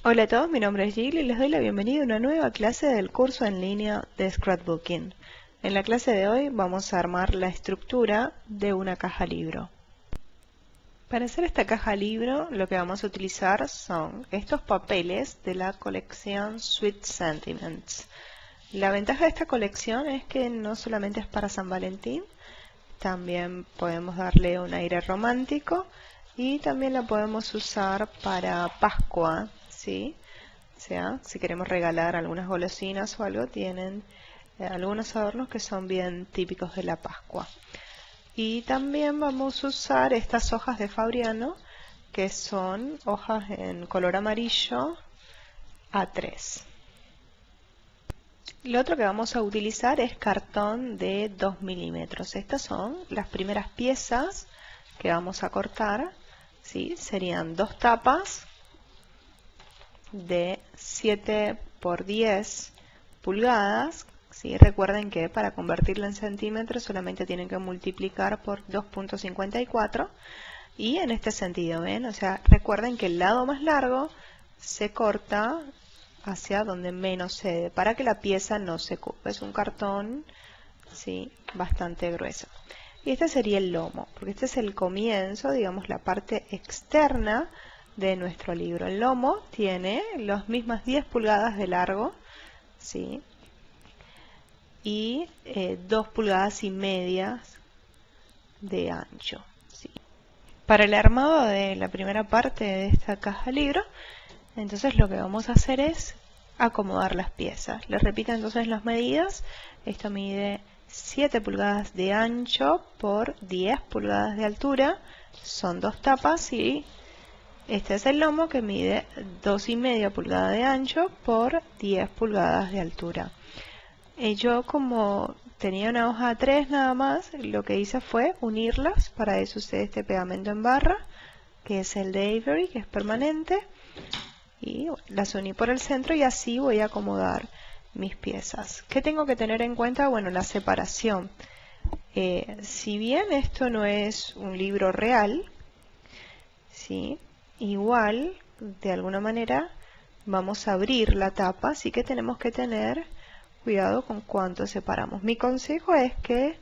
Hola a todos, mi nombre es Jill y les doy la bienvenida a una nueva clase del curso en línea de Scrapbooking. En la clase de hoy vamos a armar la estructura de una caja libro. Para hacer esta caja libro lo que vamos a utilizar son estos papeles de la colección Sweet Sentiments. La ventaja de esta colección es que no solamente es para San Valentín, también podemos darle un aire romántico y también la podemos usar para Pascua, ¿sí? O sea, si queremos regalar algunas golosinas o algo, tienen algunos adornos que son bien típicos de la Pascua. Y también vamos a usar estas hojas de Fabriano, que son hojas en color amarillo A3. Lo otro que vamos a utilizar es cartón de 2 milímetros. Estas son las primeras piezas que vamos a cortar, ¿sí? Serían dos tapas de 7 por 10 pulgadas, ¿sí? Recuerden que para convertirla en centímetros solamente tienen que multiplicar por 2.54 y en este sentido, ¿ven? O sea, recuerden que el lado más largo se corta hacia donde menos cede para que la pieza no se cupe. Es un cartón, ¿sí? Bastante grueso. Y este sería el lomo, porque este es el comienzo, digamos, la parte externa de nuestro libro. El lomo tiene las mismas 10 pulgadas de largo, ¿sí? Y 2 pulgadas y medias de ancho, ¿sí? Para el armado de la primera parte de esta caja libro, entonces lo que vamos a hacer es acomodar las piezas. Les repito entonces las medidas. Esto mide 7 pulgadas de ancho por 10 pulgadas de altura. Son dos tapas y este es el lomo que mide 2,5 pulgadas de ancho por 10 pulgadas de altura. Yo como tenía una hoja A3 nada más, lo que hice fue unirlas. Para eso usé este pegamento en barra, que es el de Avery, que es permanente. Y las uní por el centro y así voy a acomodar mis piezas. ¿Qué tengo que tener en cuenta? Bueno, la separación. Si bien esto no es un libro real, ¿sí? Igual, de alguna manera, vamos a abrir la tapa, así que tenemos que tener cuidado con cuánto separamos. Mi consejo es que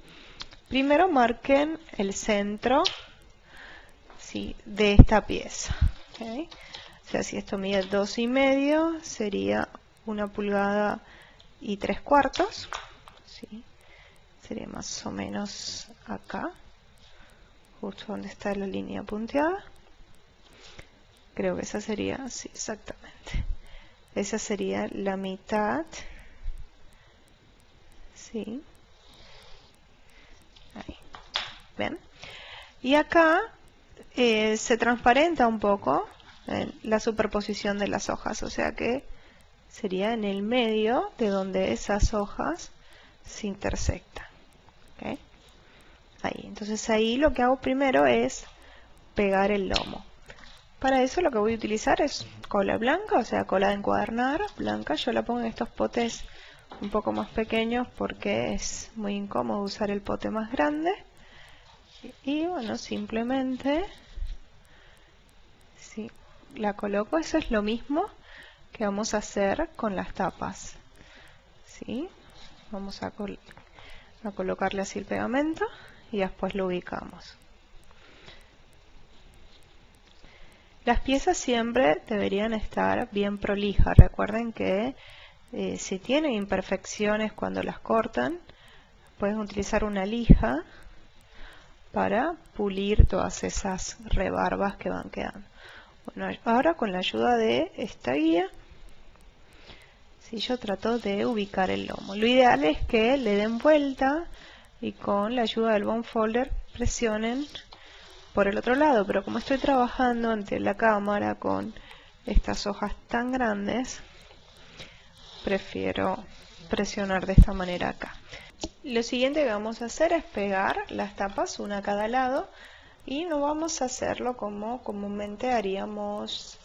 primero marquen el centro, ¿sí? De esta pieza, ¿okay? O sea, si esto mide 2,5, sería 1 pulgada y 3/4, ¿sí? Sería más o menos acá, justo donde está la línea punteada. Creo que esa sería, sí, exactamente. Esa sería la mitad, ¿sí? Ahí, ¿ven? Y acá se transparenta un poco la superposición de las hojas, o sea que sería en el medio de donde esas hojas se intersectan, ¿okay? Ahí, entonces ahí lo que hago primero es pegar el lomo. Para eso lo que voy a utilizar es cola blanca, o sea, cola de encuadernar blanca. Yo la pongo en estos potes un poco más pequeños porque es muy incómodo usar el pote más grande. Y bueno, simplemente sí, la coloco. Eso es lo mismo que vamos a hacer con las tapas, ¿sí? Vamos a colocarle así el pegamento y después lo ubicamos. Las piezas siempre deberían estar bien prolijas. Recuerden que si tienen imperfecciones cuando las cortan, pueden utilizar una lija para pulir todas esas rebarbas que van quedando. Bueno, ahora con la ayuda de esta guía, si yo trato de ubicar el lomo. Lo ideal es que le den vuelta y con la ayuda del bone folder presionen por el otro lado, pero como estoy trabajando ante la cámara con estas hojas tan grandes, prefiero presionar de esta manera acá. Lo siguiente que vamos a hacer es pegar las tapas una a cada lado y no vamos a hacerlo como comúnmente haríamos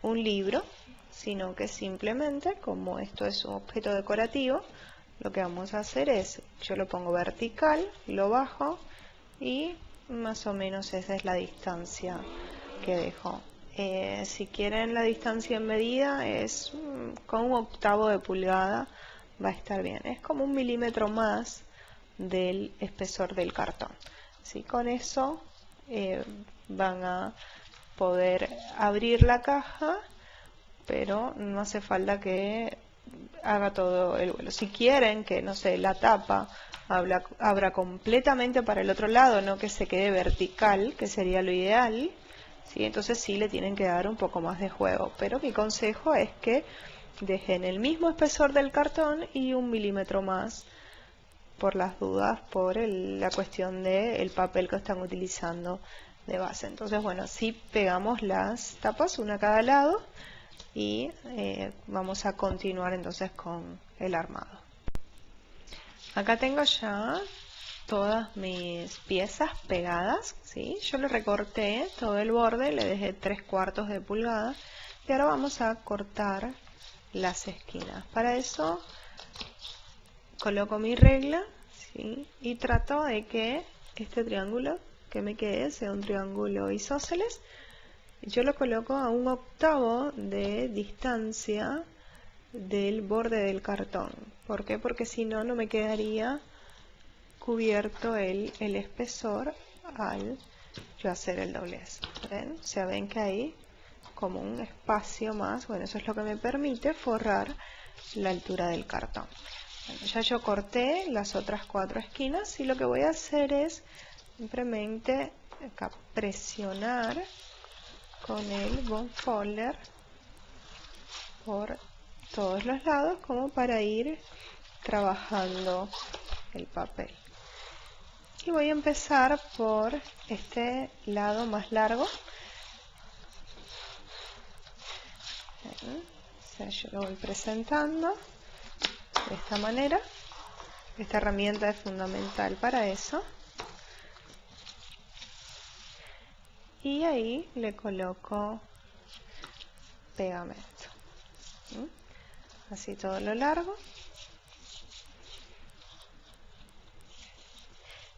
un libro, sino que simplemente, como esto es un objeto decorativo, lo que vamos a hacer es, yo lo pongo vertical, lo bajo y más o menos esa es la distancia que dejo si quieren la distancia en medida es con 1/8 de pulgada, va a estar bien. Es como 1 milímetro más del espesor del cartón. ¿Sí? Con eso van a poder abrir la caja, pero no hace falta que haga todo el vuelo. Si quieren que, no sé, la tapa abra completamente para el otro lado, no que se quede vertical, que sería lo ideal, ¿sí? Entonces sí le tienen que dar un poco más de juego. Pero mi consejo es que dejen el mismo espesor del cartón y 1 milímetro más, por las dudas, por la cuestión del papel que están utilizando de base. Entonces, bueno, sí pegamos las tapas una a cada lado y vamos a continuar entonces con el armado. Acá tengo ya todas mis piezas pegadas, ¿sí? Yo le recorté todo el borde, le dejé 3/4 de pulgada y ahora vamos a cortar las esquinas. Para eso coloco mi regla, ¿sí? Y trato de que este triángulo que me quede sea un triángulo isósceles. Yo lo coloco a 1/8 de distancia del borde del cartón. ¿Por qué? Porque si no, no me quedaría cubierto el espesor al yo hacer el doblez. ¿Ven? O sea, ven que hay como un espacio más. Bueno, eso es lo que me permite forrar la altura del cartón. Bueno, ya yo corté las otras 4 esquinas y lo que voy a hacer es simplemente acá presionar con el bond folder por todos los lados como para ir trabajando el papel. Y voy a empezar por este lado más largo. O sea, yo lo voy presentando de esta manera. Esta herramienta es fundamental para eso. Y ahí le coloco pegamento. Así todo lo largo.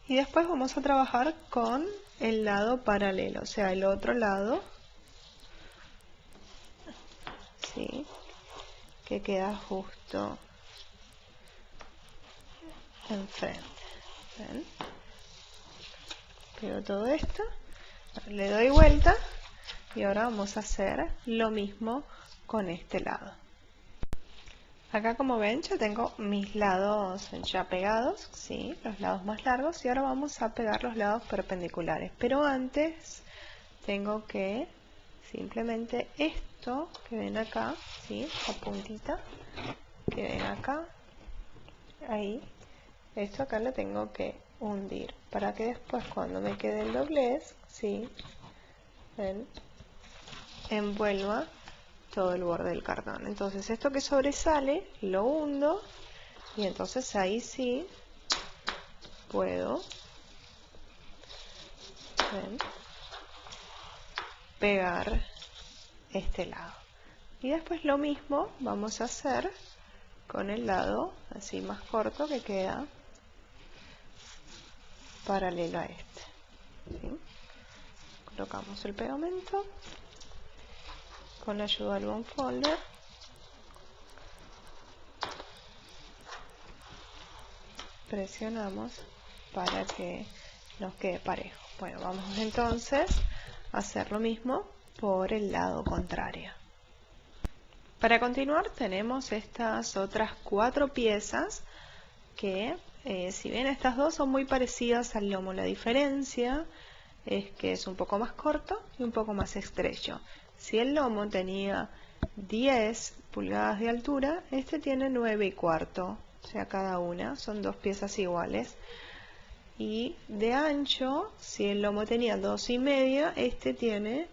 Y después vamos a trabajar con el lado paralelo, o sea, el otro lado, ¿sí? Que queda justo enfrente. ¿Ven? Pego todo esto, le doy vuelta y ahora vamos a hacer lo mismo con este lado. Acá, como ven, ya tengo mis lados ya pegados, ¿sí? Los lados más largos, y ahora vamos a pegar los lados perpendiculares. Pero antes tengo que simplemente esto que ven acá, ¿sí? La puntita que ven acá, ahí, esto acá lo tengo que hundir para que después, cuando me quede el doblez, ¿sí? ¿Ven? Envuelva todo el borde del cartón. Entonces esto que sobresale lo hundo y entonces ahí sí puedo, ¿ven?, pegar este lado. Y después lo mismo vamos a hacer con el lado así más corto que queda paralelo a este, ¿sí? Colocamos el pegamento con la ayuda del bond folder, presionamos para que nos quede parejo. Bueno, vamos entonces a hacer lo mismo por el lado contrario. Para continuar tenemos estas otras 4 piezas que, si bien estas dos son muy parecidas al lomo, la diferencia es que es un poco más corto y un poco más estrecho. Si el lomo tenía 10 pulgadas de altura, este tiene 9/4, o sea, cada una son 2 piezas iguales. Y de ancho, si el lomo tenía 2,5, este tiene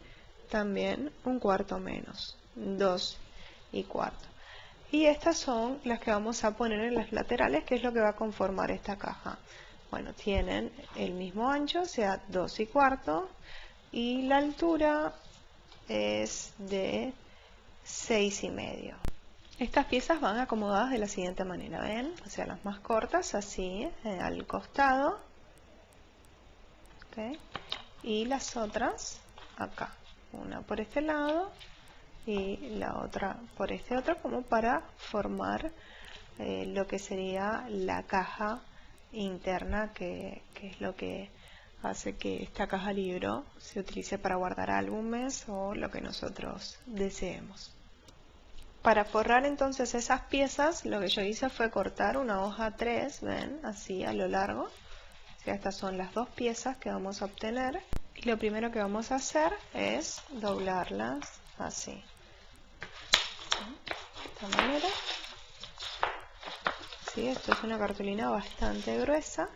también 1/4 menos, 2,25. Y estas son las que vamos a poner en las laterales, que es lo que va a conformar esta caja. Bueno, tienen el mismo ancho, o sea, 2,25, y la altura es de 6,5. Estas piezas van acomodadas de la siguiente manera, ¿ven? O sea, las más cortas así, al costado, ¿okay? Y las otras acá, una por este lado y la otra por este otro, como para formar lo que sería la caja interna, que es lo que hace que esta caja libro se utilice para guardar álbumes o lo que nosotros deseemos. Para forrar entonces esas piezas, lo que yo hice fue cortar una hoja 3, ven, así a lo largo. O sea, estas son las dos piezas que vamos a obtener. Y lo primero que vamos a hacer es doblarlas así. De esta manera. ¿Sí? Esto es una cartulina bastante gruesa.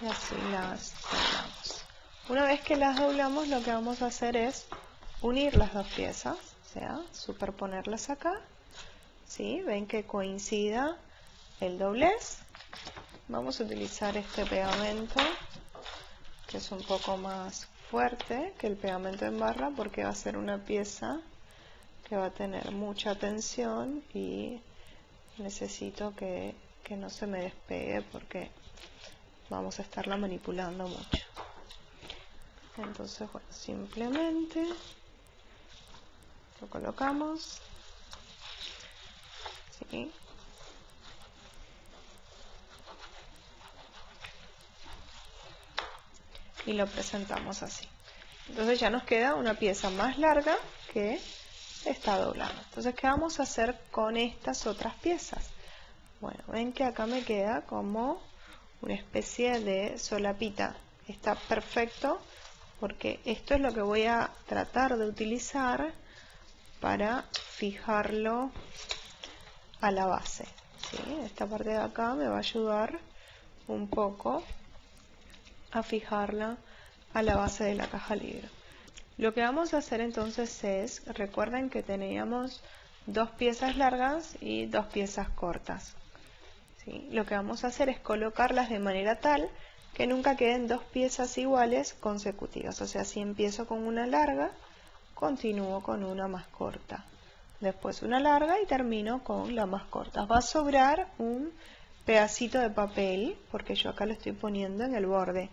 Y así las doblamos. Una vez que las doblamos, lo que vamos a hacer es unir las dos piezas, o sea, superponerlas acá. ¿Sí? Ven que coincida el doblez. Vamos a utilizar este pegamento, que es un poco más fuerte que el pegamento en barra, porque va a ser una pieza que va a tener mucha tensión y necesito que no se me despegue porque vamos a estarla manipulando mucho. Entonces, bueno, simplemente lo colocamos, ¿sí? Y lo presentamos así. Entonces ya nos queda una pieza más larga que está doblada. Entonces, ¿qué vamos a hacer con estas otras piezas? Bueno, ven que acá me queda como una especie de solapita. Está perfecto porque esto es lo que voy a tratar de utilizar para fijarlo a la base, ¿sí? Esta parte de acá me va a ayudar un poco a fijarla a la base de la caja libro. Lo que vamos a hacer entonces es, recuerden que teníamos dos piezas largas y dos piezas cortas, ¿sí? Lo que vamos a hacer es colocarlas de manera tal que nunca queden dos piezas iguales consecutivas. O sea, si empiezo con una larga, continúo con una más corta. Después una larga y termino con la más corta. Va a sobrar un pedacito de papel, porque yo acá lo estoy poniendo en el borde.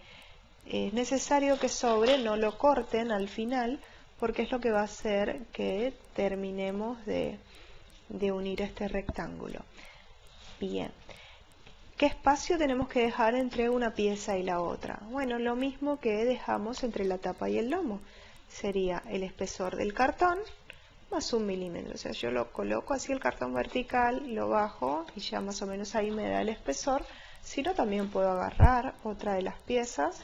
Es necesario que sobre, no lo corten al final, porque es lo que va a hacer que terminemos de unir este rectángulo. Bien. ¿Qué espacio tenemos que dejar entre una pieza y la otra? Bueno, lo mismo que dejamos entre la tapa y el lomo. Sería el espesor del cartón más 1 milímetro. O sea, yo lo coloco así el cartón vertical, lo bajo y ya más o menos ahí me da el espesor. Si no, también puedo agarrar otra de las piezas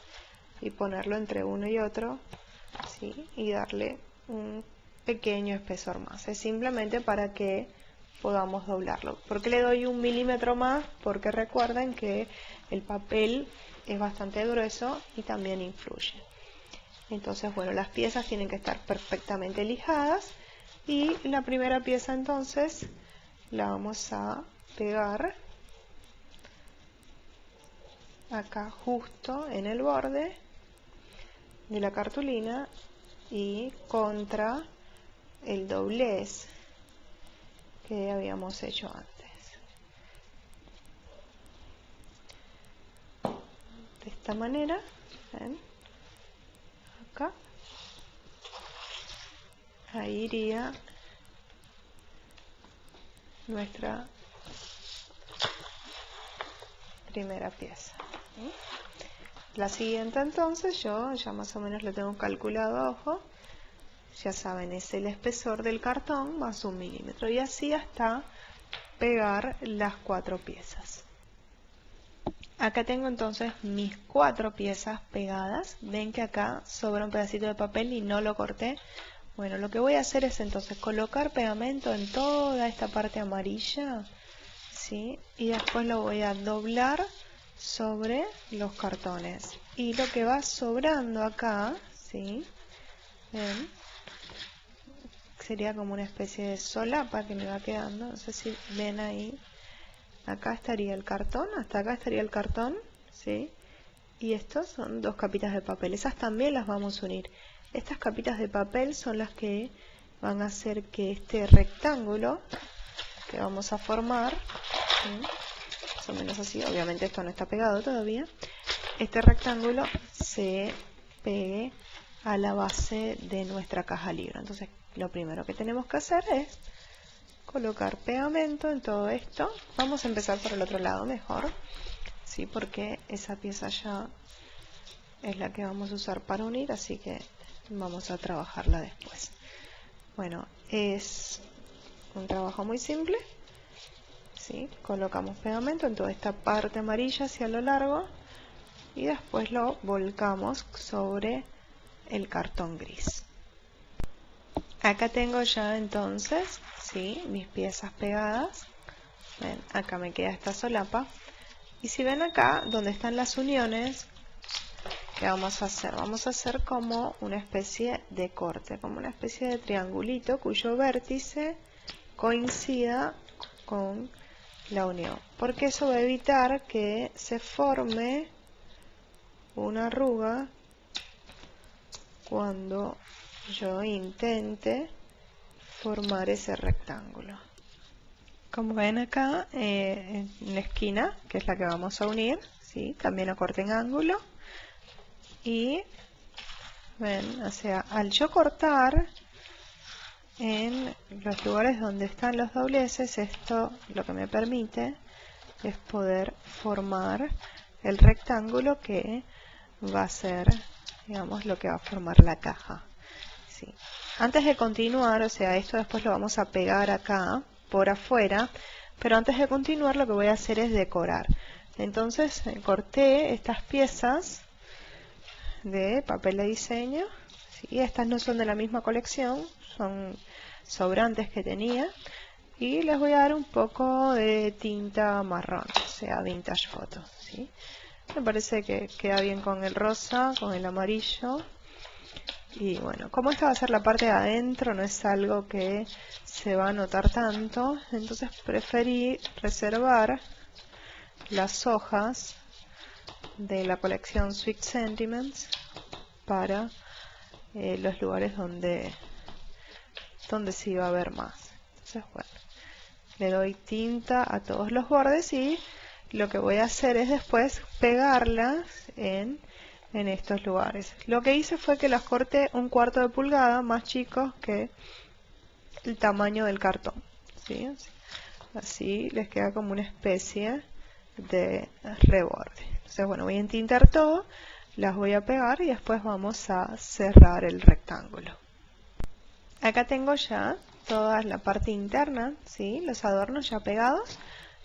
y ponerlo entre uno y otro, ¿sí? Y darle un pequeño espesor más. Es simplemente para que podamos doblarlo. ¿Por qué le doy 1 milímetro más? Porque recuerden que el papel es bastante grueso y también influye. Entonces, bueno, las piezas tienen que estar perfectamente lijadas y la primera pieza entonces la vamos a pegar acá justo en el borde de la cartulina y contra el doblez que habíamos hecho antes. De esta manera, ¿ven? Acá, ahí iría nuestra primera pieza. ¿Sí? La siguiente entonces yo ya más o menos lo tengo calculado a ojo. Ya saben, es el espesor del cartón más 1 milímetro y así hasta pegar las 4 piezas. Acá tengo entonces mis 4 piezas pegadas. Ven que acá sobra un pedacito de papel y no lo corté. Bueno, lo que voy a hacer es entonces colocar pegamento en toda esta parte amarilla, ¿sí? Y después lo voy a doblar sobre los cartones. Y lo que va sobrando acá, ¿sí? ¿Ven? Sería como una especie de solapa que me va quedando. No sé si ven ahí. Acá estaría el cartón, hasta acá estaría el cartón, ¿sí? Y estos son 2 capitas de papel. Esas también las vamos a unir. Estas capitas de papel son las que van a hacer que este rectángulo que vamos a formar, ¿sí? Más o menos así, obviamente esto no está pegado todavía, este rectángulo se pegue a la base de nuestra caja libro. Entonces lo primero que tenemos que hacer es colocar pegamento en todo esto. Vamos a empezar por el otro lado mejor, ¿sí? Porque esa pieza ya es la que vamos a usar para unir, así que vamos a trabajarla después. Bueno, es un trabajo muy simple, ¿sí? Colocamos pegamento en toda esta parte amarilla hacia lo largo y después lo volcamos sobre el cartón gris. Acá tengo ya entonces, ¿sí?, mis piezas pegadas. Ven, acá me queda esta solapa. Y si ven acá, donde están las uniones, ¿qué vamos a hacer? Vamos a hacer como una especie de corte, como una especie de triangulito cuyo vértice coincida con la unión. Porque eso va a evitar que se forme una arruga cuando yo intente formar ese rectángulo. Como ven acá, en la esquina, que es la que vamos a unir, ¿sí?, también lo corté en ángulo. Y ven, o sea, al yo cortar en los lugares donde están los dobleces, esto lo que me permite es poder formar el rectángulo que va a ser, digamos, lo que va a formar la caja. Sí. Antes de continuar, o sea, esto después lo vamos a pegar acá por afuera, pero antes de continuar lo que voy a hacer es decorar. Entonces corté estas piezas de papel de diseño, ¿sí? Estas no son de la misma colección, son sobrantes que tenía, y les voy a dar un poco de tinta marrón, o sea, vintage photo, ¿sí? Me parece que queda bien con el rosa, con el amarillo. Y bueno, como esta va a ser la parte de adentro, no es algo que se va a notar tanto, entonces preferí reservar las hojas de la colección Sweet Sentiments para los lugares donde sí va a haber más. Entonces, bueno, le doy tinta a todos los bordes y lo que voy a hacer es después pegarlas en estos lugares. Lo que hice fue que las corté 1/4 de pulgada más chicos que el tamaño del cartón, ¿sí? Así les queda como una especie de reborde. Entonces, bueno, voy a entintar todo, las voy a pegar y después vamos a cerrar el rectángulo. Acá tengo ya toda la parte interna, ¿sí?, los adornos ya pegados,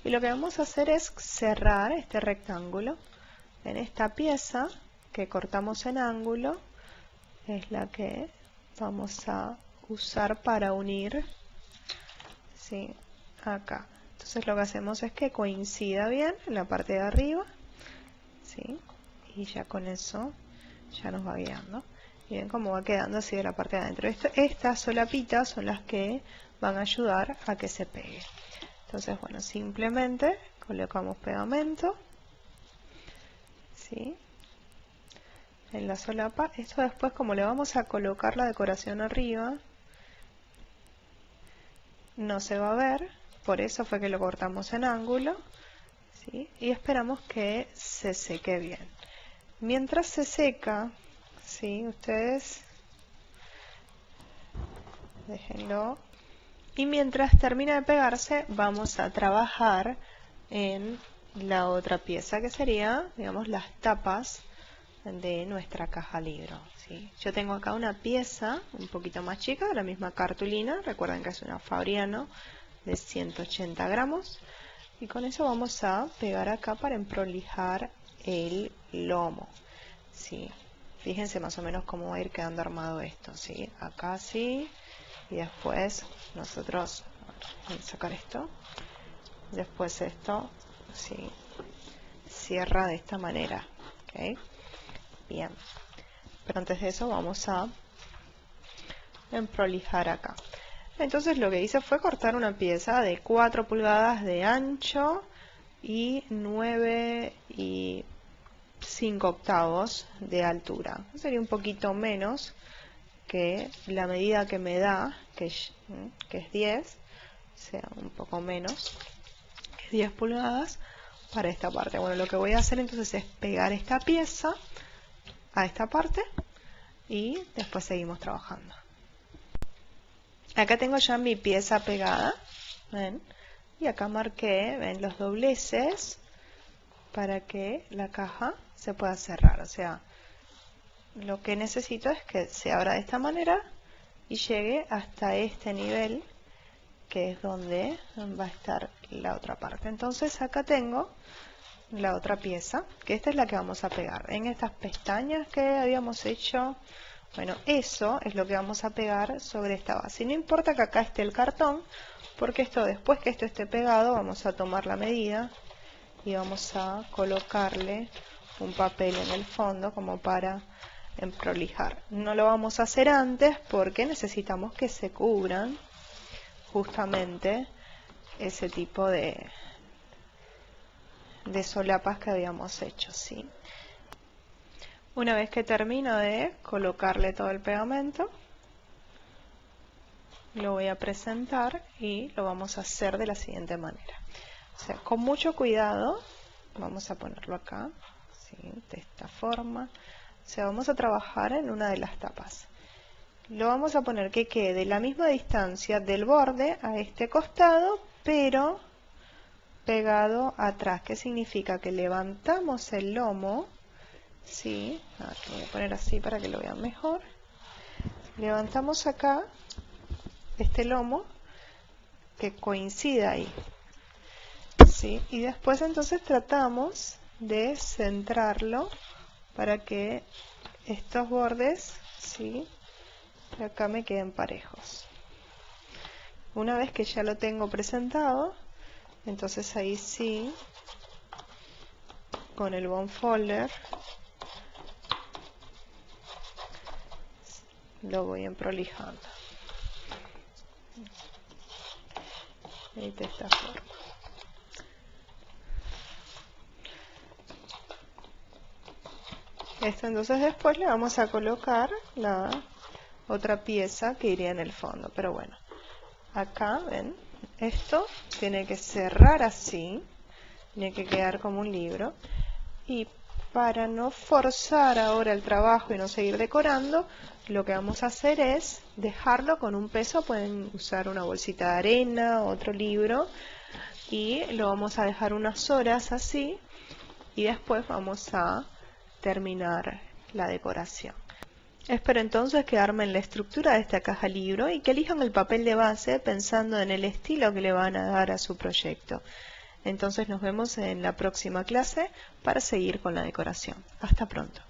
y lo que vamos a hacer es cerrar este rectángulo en esta pieza que cortamos en ángulo. Es la que vamos a usar para unir, ¿sí?, acá. Entonces lo que hacemos es que coincida bien en la parte de arriba, ¿sí?, y ya con eso ya nos va guiando. Y ven cómo va quedando así de la parte de adentro. Estas solapitas son las que van a ayudar a que se pegue. Entonces, bueno, simplemente colocamos pegamento, ¿sí?, en la solapa. Esto después, como le vamos a colocar la decoración arriba, no se va a ver, por eso fue que lo cortamos en ángulo, ¿sí?, y esperamos que se seque bien. Mientras se seca, ¿sí?, ustedes déjenlo, y mientras termina de pegarse vamos a trabajar en la otra pieza, que sería, digamos, las tapas de nuestra caja libro, ¿sí? Yo tengo acá una pieza un poquito más chica, de la misma cartulina, recuerden que es una Fabriano de 180 gramos, y con eso vamos a pegar acá para emprolijar el lomo, ¿sí? Fíjense más o menos cómo va a ir quedando armado esto, ¿sí? Acá sí, y después nosotros, vamos a sacar esto, después esto, ¿sí?, cierra de esta manera, ¿ok? Bien, pero antes de eso vamos a emprolijar acá. Entonces lo que hice fue cortar una pieza de 4 pulgadas de ancho y 9 y 5 octavos de altura. Sería un poquito menos que la medida que me da, que es 10, o sea, un poco menos que 10 pulgadas. para esta parte. Bueno, lo que voy a hacer entonces es pegar esta pieza a esta parte y después seguimos trabajando. Acá tengo ya mi pieza pegada, ¿ven? Y acá marqué, ven, los dobleces para que la caja se pueda cerrar. O sea, lo que necesito es que se abra de esta manera y llegue hasta este nivel, que es donde va a estar la otra parte. Entonces acá tengo la otra pieza, que esta es la que vamos a pegar. En estas pestañas que habíamos hecho, bueno, eso es lo que vamos a pegar sobre esta base. Y no importa que acá esté el cartón, porque esto, después que esto esté pegado, vamos a tomar la medida y vamos a colocarle un papel en el fondo como para emprolijar. No lo vamos a hacer antes porque necesitamos que se cubran justamente ese tipo de solapas que habíamos hecho, ¿sí? Una vez que termino de colocarle todo el pegamento, lo voy a presentar y lo vamos a hacer de la siguiente manera. O sea, con mucho cuidado, vamos a ponerlo acá, ¿sí? De esta forma. O sea, vamos a trabajar en una de las tapas. Lo vamos a poner que quede la misma distancia del borde a este costado, pero pegado atrás. ¿Qué significa? Que levantamos el lomo, ¿sí? Lo voy a poner así para que lo vean mejor. Levantamos acá este lomo que coincida ahí, ¿sí? Y después entonces tratamos de centrarlo para que estos bordes, ¿sí?, de acá me queden parejos. Una vez que ya lo tengo presentado, entonces ahí sí, con el bond folder, lo voy emprolijando. Y de esta forma. Esto entonces después le vamos a colocar la otra pieza que iría en el fondo. Pero bueno, acá ven, esto tiene que cerrar así, tiene que quedar como un libro. Y para no forzar ahora el trabajo y no seguir decorando, lo que vamos a hacer es dejarlo con un peso. Pueden usar una bolsita de arena, otro libro, y lo vamos a dejar unas horas así, y después vamos a terminar la decoración. Espero entonces que armen la estructura de esta caja libro y que elijan el papel de base pensando en el estilo que le van a dar a su proyecto. Entonces nos vemos en la próxima clase para seguir con la decoración. Hasta pronto.